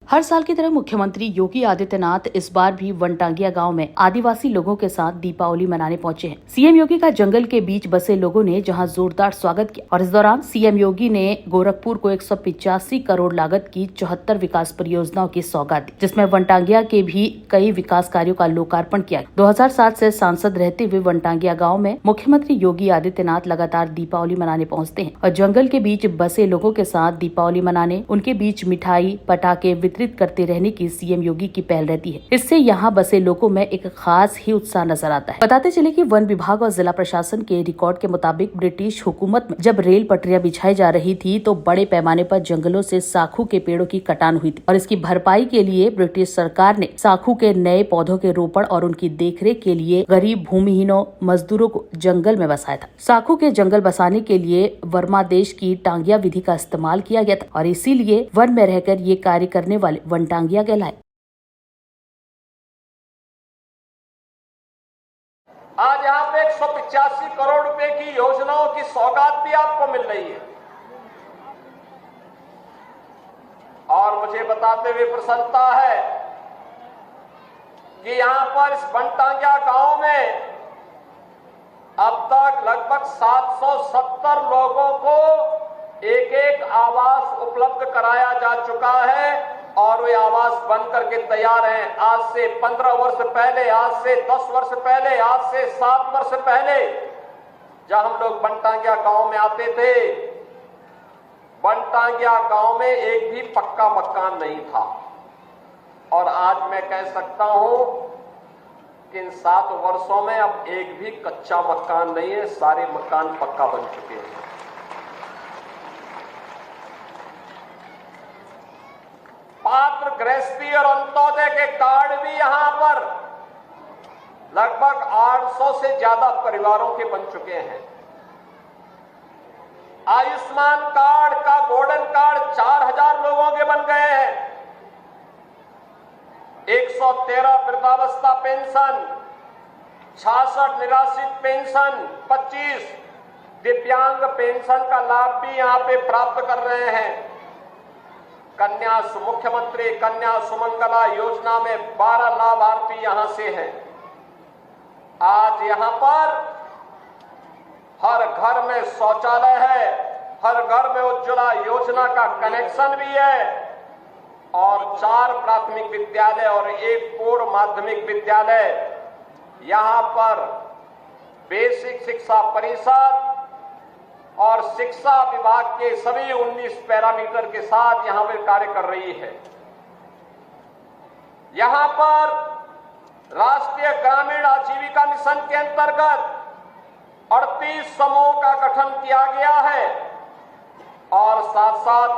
हर साल की तरह मुख्यमंत्री योगी आदित्यनाथ इस बार भी वनटांगिया गांव में आदिवासी लोगों के साथ दीपावली मनाने पहुंचे हैं। सीएम योगी का जंगल के बीच बसे लोगों ने जहां जोरदार स्वागत किया और इस दौरान सीएम योगी ने गोरखपुर को 185 करोड़ लागत की 74 विकास परियोजनाओं की सौगात दी, जिसमें वनटांगिया के भी कई विकास कार्यों का लोकार्पण किया। 2007 से सांसद रहते हुए वनटांगिया गाँव में मुख्यमंत्री योगी आदित्यनाथ लगातार दीपावली मनाने पहुँचते हैं और जंगल के बीच बसे लोगों के साथ दीपावली मनाने, उनके बीच मिठाई पटाखे वितरित करते रहने की सीएम योगी की पहल रहती है। इससे यहाँ बसे लोगों में एक खास ही उत्साह नजर आता है। बताते चले कि वन विभाग और जिला प्रशासन के रिकॉर्ड के मुताबिक ब्रिटिश हुकूमत में जब रेल पटरियां बिछाई जा रही थी तो बड़े पैमाने पर जंगलों से साखू के पेड़ों की कटान हुई थी और इसकी भरपाई के लिए ब्रिटिश सरकार ने साखू के नए पौधों के रोपण और उनकी देखरेख के लिए गरीब भूमिहीनों मजदूरों को जंगल में बसाया था। साखू के जंगल बसाने के लिए वर्मा देश की टांगिया विधि का इस्तेमाल किया गया था और इसीलिए वन में रहकर ये कार्य करने वाले वनटांगिया कहलाए। आज यहाँ पे 185 करोड़ रुपए की योजनाओं की सौगात भी आपको मिल रही है और मुझे बताते हुए प्रसन्नता है कि यहाँ पर इस वनटांगिया गांव में अब तक लगभग 770 लोगों को एक आवास उपलब्ध कराया जा चुका है और वे आवास बन करके तैयार हैं। आज से 15 वर्ष पहले, आज से 10 वर्ष पहले, आज से 7 वर्ष पहले जब हम लोग वनटांगिया गांव में आते थे, वनटांगिया गांव में एक भी पक्का मकान नहीं था और आज मैं कह सकता हूं कि इन 7 वर्षों में अब एक भी कच्चा मकान नहीं है, सारे मकान पक्का बन चुके हैं। पात्र गृहस्थी और अंत्योदय के कार्ड भी यहां पर लगभग 800 से ज्यादा परिवारों के बन चुके हैं। आयुष्मान कार्ड का गोल्डन कार्ड 4000 लोगों के बन गए हैं। 113 वृद्धावस्था पेंशन, 66 निराश्रित पेंशन, 25 दिव्यांग पेंशन का लाभ भी यहां पे प्राप्त कर रहे हैं। मुख्यमंत्री कन्या सुमंगला योजना में 12 लाभार्थी यहां से हैं। आज यहां पर हर घर में शौचालय है, हर घर में उज्ज्वला योजना का कनेक्शन भी है और 4 प्राथमिक विद्यालय और 1 पूर्व माध्यमिक विद्यालय, यहां पर बेसिक शिक्षा परिषद और शिक्षा विभाग के सभी 19 पैरामीटर के साथ यहां पर कार्य कर रही है। यहां पर राष्ट्रीय ग्रामीण आजीविका मिशन के अंतर्गत 38 समूहों का गठन किया गया है और साथ-साथ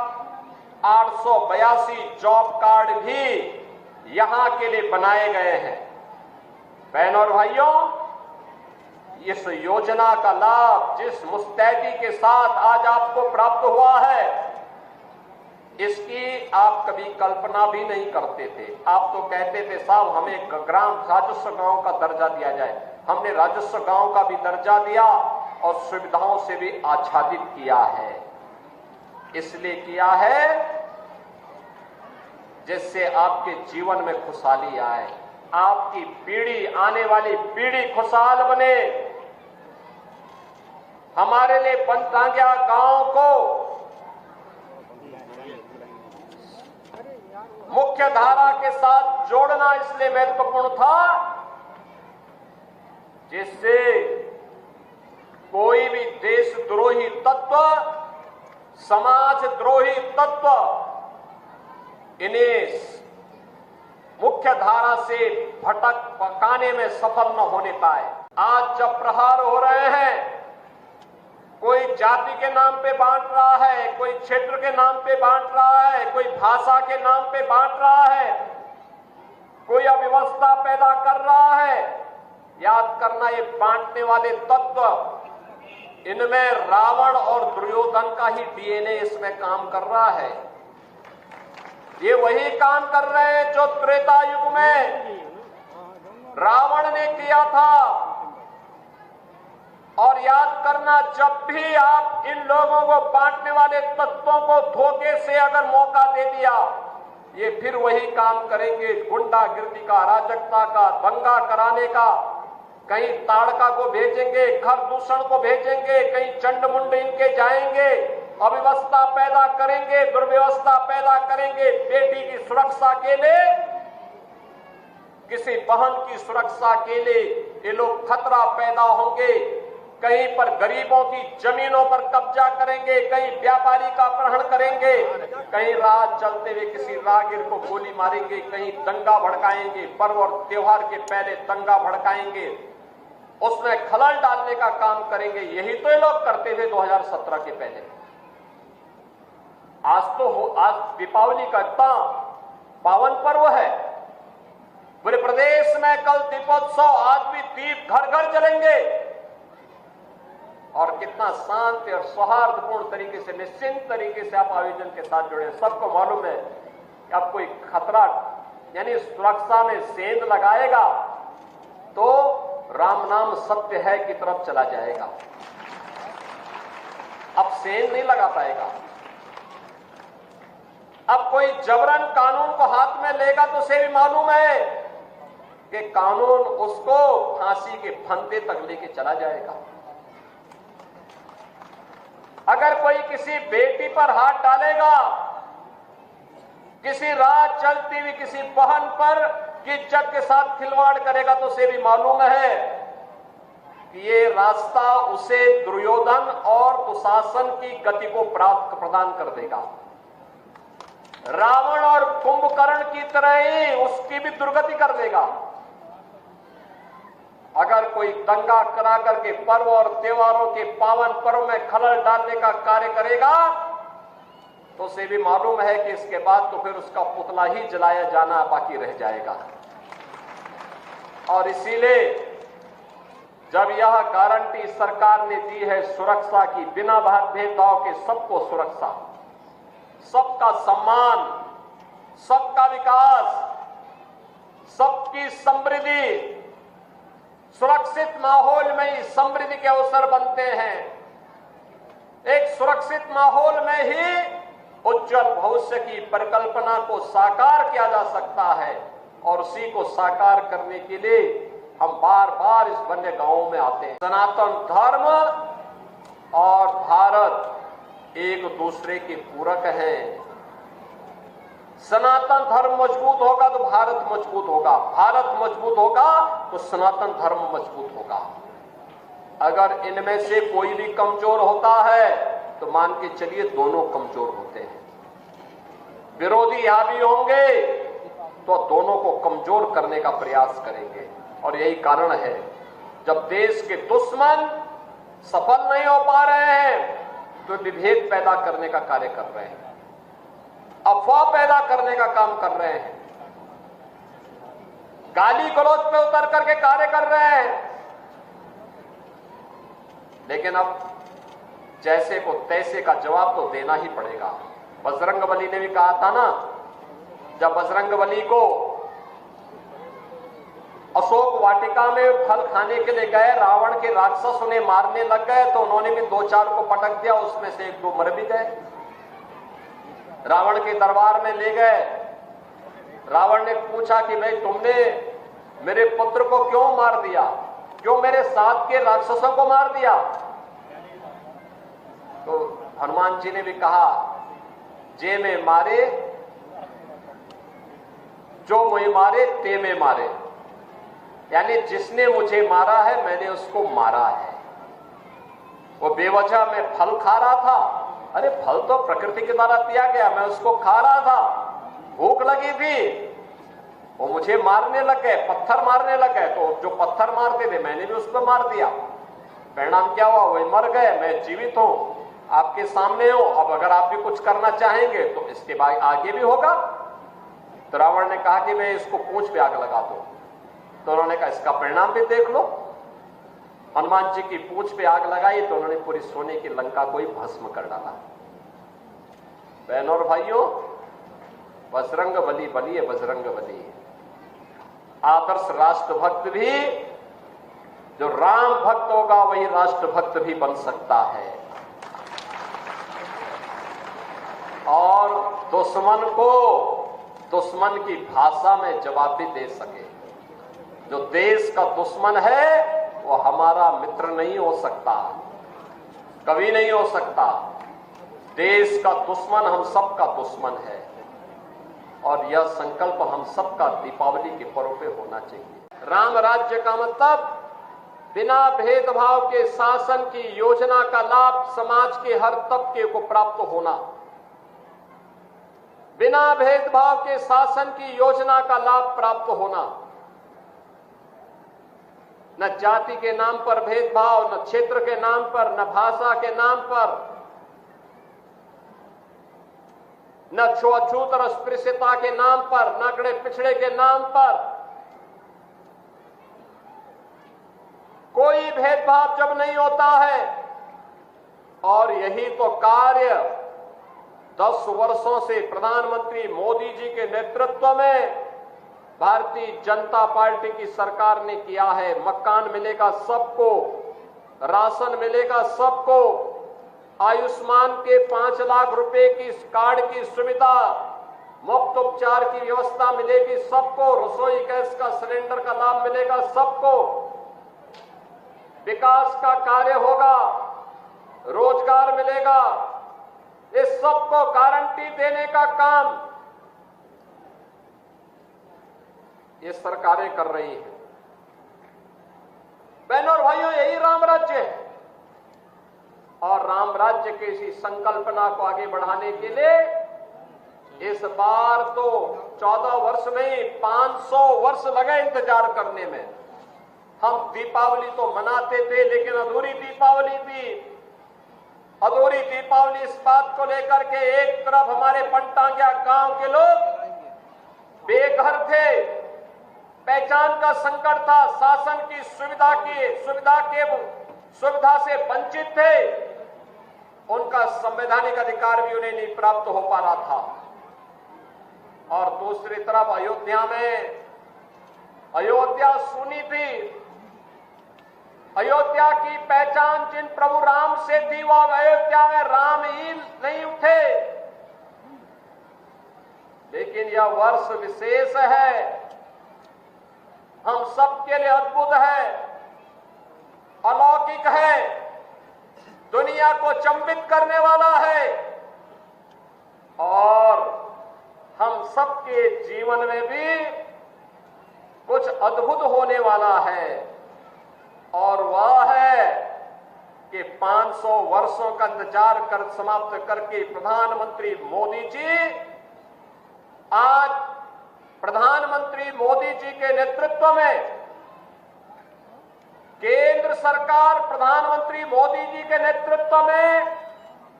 882 जॉब कार्ड भी यहां के लिए बनाए गए हैं। बहनों और भाइयों, इस योजना का लाभ जिस मुस्तैदी के साथ आज आपको प्राप्त हुआ है, इसकी आप कभी कल्पना भी नहीं करते थे। आप तो कहते थे साहब हमें ग्राम राजस्व गांव का दर्जा दिया जाए। हमने राजस्व गांव का भी दर्जा दिया और सुविधाओं से भी आच्छादित किया है। इसलिए किया है जिससे आपके जीवन में खुशहाली आए, आपकी पीढ़ी, आने वाली पीढ़ी खुशहाल बने। हमारे लिए वनटांगिया गांव को मुख्य धारा के साथ जोड़ना इसलिए महत्वपूर्ण था जिससे कोई भी देशद्रोही तत्व, समाजद्रोही तत्व इन्हें मुख्य धारा से भटक पकाने में सफल न होने पाए। आज जब प्रहार हो रहे हैं, कोई जाति के नाम पे बांट रहा है, कोई क्षेत्र के नाम पे बांट रहा है, कोई भाषा के नाम पे बांट रहा है, कोई अव्यवस्था पैदा कर रहा है, याद करना ये बांटने वाले तत्व, इनमें रावण और दुर्योधन का ही डीएनए इसमें काम कर रहा है। ये वही काम कर रहे हैं जो त्रेता युग में रावण ने किया था। और याद करना, जब भी आप इन लोगों को बांटने वाले तत्वों को धोखे से अगर मौका दे दिया ये फिर वही काम करेंगे, गुंडागिर्दी का, अराजकता का, दंगा कराने का। कहीं ताड़का को भेजेंगे, घर दूषण को भेजेंगे, कहीं चंडमुंड इनके जाएंगे, अव्यवस्था पैदा करेंगे, दुर्व्यवस्था पैदा करेंगे। बेटी की सुरक्षा के लिए, किसी बहन की सुरक्षा के लिए ये लोग खतरा पैदा होंगे। कहीं पर गरीबों की जमीनों पर कब्जा करेंगे, कहीं व्यापारी का अपहरण करेंगे, कहीं राह चलते हुए किसी राहगीर को गोली मारेंगे, कहीं दंगा भड़काएंगे, पर्व और त्योहार के पहले दंगा भड़काएंगे, उसमें खलल डालने का काम करेंगे। यही तो ये लोग करते थे 2017 के पहले। आज दीपावली का इतना पावन पर्व है, पूरे प्रदेश में कल दीपोत्सव, आज भी दीप घर घर जलेंगे और कितना शांत और सौहार्दपूर्ण तरीके से, निश्चिंत तरीके से आप आयोजन के साथ जुड़े। सबको मालूम है कि अब कोई खतरा यानी सुरक्षा में सेंध लगाएगा तो राम नाम सत्य है की तरफ चला जाएगा। अब सेंध नहीं लगा पाएगा। अब कोई जबरन कानून को हाथ में लेगा तो उसे भी मालूम है कि कानून उसको फांसी के फंदे तक लेके चला जाएगा। अगर कोई किसी बेटी पर हाथ डालेगा, किसी राह चलती हुई किसी बहन पर इज्जत के साथ खिलवाड़ करेगा तो उसे भी मालूम है कि ये रास्ता उसे दुर्योधन और दुशासन की गति को प्रदान कर देगा। रावण और कुंभकर्ण की तरह ही उसकी भी दुर्गति कर देगा। अगर कोई दंगा करा करके पर्व और त्योहारों के पावन पर्व में खलल डालने का कार्य करेगा तो उसे भी मालूम है कि इसके बाद तो फिर उसका पुतला ही जलाया जाना बाकी रह जाएगा। और इसीलिए जब यह गारंटी सरकार ने दी है सुरक्षा की, बिना भेदभाव के सबको सुरक्षा, सबका सम्मान, सबका विकास, सबकी समृद्धि, सुरक्षित माहौल में ही समृद्धि के अवसर बनते हैं। एक सुरक्षित माहौल में ही उज्जवल भविष्य की परिकल्पना को साकार किया जा सकता है और उसी को साकार करने के लिए हम बार बार इस वन्य गांवों में आते हैं। सनातन धर्म और भारत एक दूसरे के पूरक हैं। सनातन धर्म मजबूत होगा तो भारत मजबूत होगा, भारत मजबूत होगा तो सनातन धर्म मजबूत होगा। अगर इनमें से कोई भी कमजोर होता है तो मान के चलिए दोनों कमजोर होते हैं। विरोधी हावी होंगे तो दोनों को कमजोर करने का प्रयास करेंगे। और यही कारण है जब देश के दुश्मन सफल नहीं हो पा रहे हैं तो विभेद पैदा करने का कार्य कर रहे हैं, अफवाह पैदा करने का काम कर रहे हैं, गाली गलौज पे उतर करके कार्य कर रहे हैं। लेकिन अब जैसे को तैसे का जवाब तो देना ही पड़ेगा। बजरंगबली ने भी कहा था ना, जब बजरंगबली को अशोक वाटिका में फल खाने के लिए गए, रावण के राक्षस उन्हें मारने लग गए तो उन्होंने भी 2-4 को पटक दिया, उसमें से 1-2 मर भी गए। रावण के दरबार में ले गए, रावण ने पूछा कि भाई तुमने मेरे पुत्र को क्यों मार दिया, क्यों मेरे साथ के राक्षसों को मार दिया? तो हनुमान जी ने भी कहा, जे में मारे जो मुझे मारे ते में मारे, यानी जिसने मुझे मारा है मैंने उसको मारा है। वो बेवजह में फल खा रहा था, अरे फल तो प्रकृति के द्वारा दिया गया, मैं उसको खा रहा था, भूख लगी थी, वो मुझे मारने लग गए, पत्थर मारने लग गए, तो जो पत्थर मारते थे मैंने भी उसको मार दिया। परिणाम क्या हुआ? वही मर गए, मैं जीवित हूं, आपके सामने हूं। अब अगर आप भी कुछ करना चाहेंगे तो इसके बाद आगे भी होगा। तो रावण ने कहा कि मैं इसको पूंछ पे आग लगा दूं। तो उन्होंने कहा इसका परिणाम भी देख लो। हनुमान जी की पूंछ पे आग लगाई तो उन्होंने पूरी सोने की लंका को ही भस्म कर डाला। बहनों और भाइयों, बजरंगबली बली है, बजरंगबली आदर्श राष्ट्रभक्त भी, जो राम भक्त होगा वही राष्ट्रभक्त भी बन सकता है। और दुश्मन को दुश्मन की भाषा में जवाब भी दे सके। जो देश का दुश्मन है वो हमारा मित्र नहीं हो सकता, कभी नहीं हो सकता। देश का दुश्मन हम सबका दुश्मन है और यह संकल्प हम सबका दीपावली के पर्व पे होना चाहिए। राम राज्य का मतलब बिना भेदभाव के शासन की योजना का लाभ समाज के हर तबके को प्राप्त होना। बिना भेदभाव के शासन की योजना का लाभ प्राप्त होना। न जाति के नाम पर भेदभाव, न क्षेत्र के नाम पर, न भाषा के नाम पर, न छुआछूत और अस्पृश्यता के नाम पर, न अगड़े पिछड़े के नाम पर। कोई भेदभाव जब नहीं होता है, और यही तो कार्य 10 वर्षों से प्रधानमंत्री मोदी जी के नेतृत्व में भारतीय जनता पार्टी की सरकार ने किया है। मकान मिलेगा सबको, राशन मिलेगा सबको, आयुष्मान के 5 लाख रुपए की कार्ड की सुविधा, मुफ्त उपचार की व्यवस्था मिलेगी सबको, रसोई गैस का सिलेंडर का लाभ मिलेगा सबको, विकास का कार्य होगा, रोजगार मिलेगा। इस सबको गारंटी देने का काम ये सरकारें कर रही हैं। बहनों और भाइयों, यही राम राज्य है। और राम राज्य की इसी संकल्पना को आगे बढ़ाने के लिए इस बार तो 14 वर्ष नहीं 500 वर्ष लगे इंतजार करने में। हम दीपावली तो मनाते थे, लेकिन अधूरी दीपावली थी। अधूरी दीपावली इस बात को लेकर के एक तरफ हमारे पंटांगिया गांव के लोग बेघर थे, पहचान का संकट था, शासन की सुविधा से वंचित थे, उनका संवैधानिक अधिकार भी उन्हें नहीं प्राप्त हो पा रहा था। और दूसरी तरफ अयोध्या सुनी थी। अयोध्या की पहचान जिन प्रभु राम से थी, वो अयोध्या में राम ही नहीं उठे। लेकिन यह वर्ष विशेष है, हम सबके लिए अद्भुत है, अलौकिक है, दुनिया को चंबित करने वाला है और हम सबके जीवन में भी कुछ अद्भुत होने वाला है। और वह है कि 500 वर्षों का इंतजार कर समाप्त करके प्रधानमंत्री मोदी जी आज प्रधानमंत्री मोदी जी के नेतृत्व में केंद्र सरकार प्रधानमंत्री मोदी जी के नेतृत्व में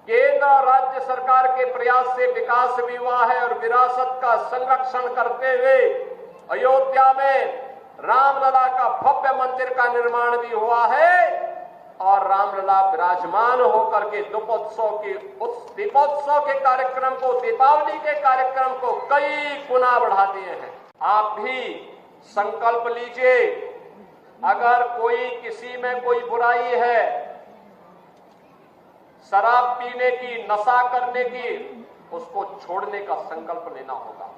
केंद्र और राज्य सरकार के प्रयास से विकास भी हुआ है और विरासत का संरक्षण करते हुए अयोध्या में रामलला का भव्य मंदिर का निर्माण भी हुआ है और रामलला विराजमान होकर के दीपोत्सव के कार्यक्रम को, दीपावली के कार्यक्रम को कई गुना बढ़ा दिए हैं। आप भी संकल्प लीजिए, अगर कोई किसी में कोई बुराई है, शराब पीने की, नशा करने की, उसको छोड़ने का संकल्प लेना होगा।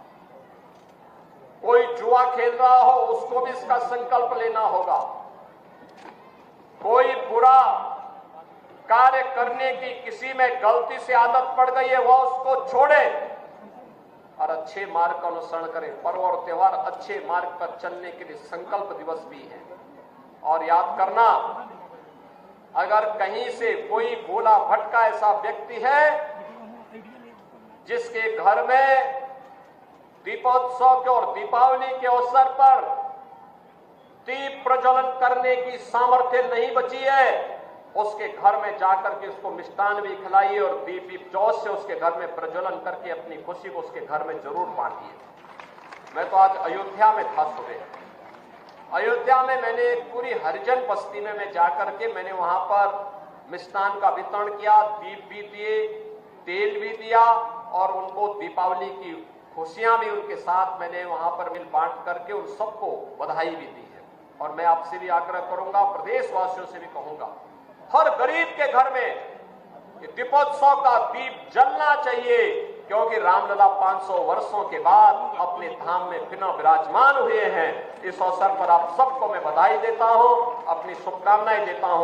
कोई जुआ खेल रहा हो, उसको भी इसका संकल्प लेना होगा। कोई बुरा कार्य करने की किसी में गलती से आदत पड़ गई है, वह उसको छोड़े और अच्छे मार्ग का अनुसरण करे। पर्व और त्योहार अच्छे मार्ग पर चलने के लिए संकल्प दिवस भी है। और याद करना, अगर कहीं से कोई भोला भटका ऐसा व्यक्ति है जिसके घर में दीपोत्सव के और दीपावली के अवसर पर दीप प्रज्वलन करने की सामर्थ्य नहीं बची है, उसके घर में जाकर के उसको मिष्ठान भी खिलाइए और दीप जोश से उसके घर में प्रज्वलन करके अपनी खुशी को उसके घर में जरूर बांटिए। मैं तो आज अयोध्या में था सुबह। अयोध्या में मैंने पूरी हरिजन बस्ती में मैं जाकर के मैंने वहां पर मिष्ठान का वितरण किया, दीप भी दिए, तेल भी दिया और उनको दीपावली की खुशियां भी उनके साथ मैंने वहां पर मिल बांट करके उन सबको बधाई भी दी है। और मैं आपसे भी आग्रह करूंगा, प्रदेशवासियों से भी कहूंगा, हर गरीब के घर में दीपोत्सव का दीप जलना चाहिए। क्योंकि रामलला 500 वर्षों के बाद अपने धाम में पुनः विराजमान हुए हैं। इस अवसर पर आप सबको मैं बधाई देता हूं, अपनी शुभकामनाएं देता हूं।